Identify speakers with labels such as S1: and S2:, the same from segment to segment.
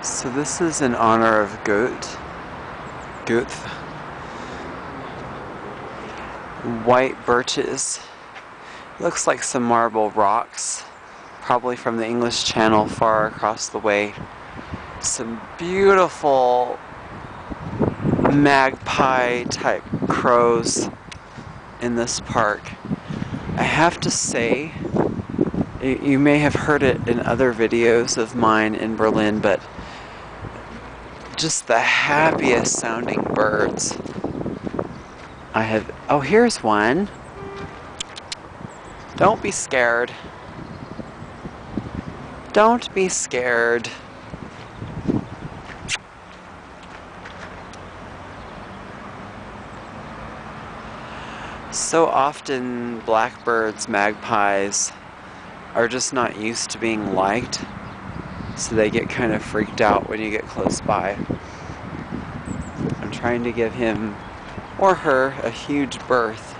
S1: So this is in honor of Goethe. White birches. Looks like some marble rocks, probably from the English Channel far across the way. Some beautiful magpie type crows in this park. I have to say, you may have heard it in other videos of mine in Berlin, but just the happiest sounding birds I have. Oh, here's one. Don't be scared. Don't be scared. So often blackbirds, magpies are just not used to being liked, so they get kind of freaked out when you get close by. I'm trying to give him or her a huge berth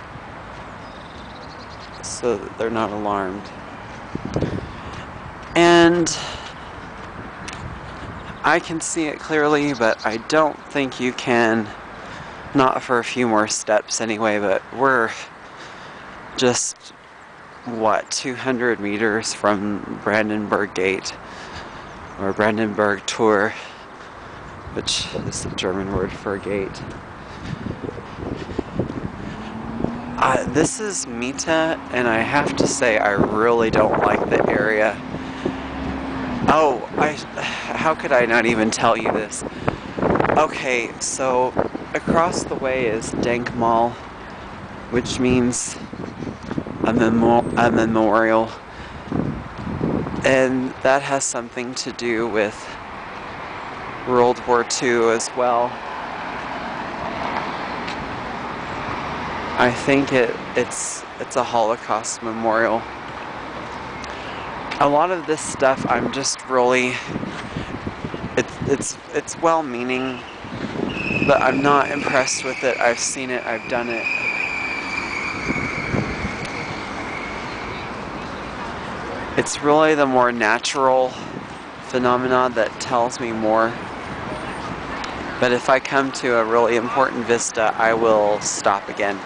S1: so that they're not alarmed. And I can see it clearly, but I don't think you can. Not for a few more steps anyway, but we're just, what, 200 meters from Brandenburg Gate, or Brandenburg Tor, which is the German word for a gate. This is Mita, and I have to say I really don't like the area. Oh, how could I not even tell you this? Okay, so across the way is Denkmal, which means a memorial, and that has something to do with World War II as well. I think it's a Holocaust memorial. A lot of this stuff I'm just really, it's well-meaning, but I'm not impressed with it. I've seen it, I've done it. It's really the more natural phenomena that tells me more. But if I come to a really important vista, I will stop again.